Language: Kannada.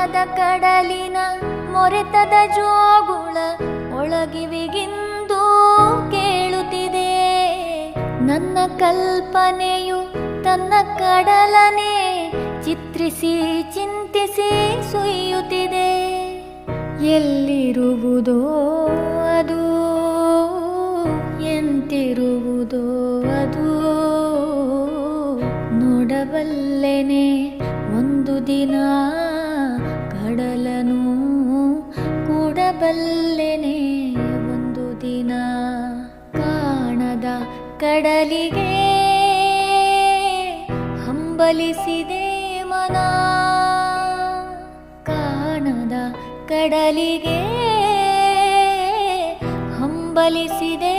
ಕಾಣದ ಕಡಲಿನ ಮೊರೆತದ ಜೋಗುಳ ಒಳಗಿವಿಗಿಂದು ಕೇಳುತ್ತಿದೆ. ನನ್ನ ಕಲ್ಪನೆಯು ತನ್ನ ಕಡಲನೆ ಚಿತ್ರಿಸಿ ಚಿಂತಿಸಿ ಸುಯ್ಯುತ್ತಿದೆ. ಎಲ್ಲಿರುವುದೋ ಅದು, ಎಂತಿರುವುದೋ ಅದು, ನೋಡಬಲ್ಲೆನೆ ಒಂದು ದಿನ ಕಡಲನು, ಕೂಡಬಲ್ಲೆನೆ ಒಂದು ದಿನ. ಕಾಣದ ಕಡಲಿಗೆ ಹಂಬಲಿಸಿದೆ ಮನ, ಕಾಣದ ಕಡಲಿಗೆ ಹಂಬಲಿಸಿದೆ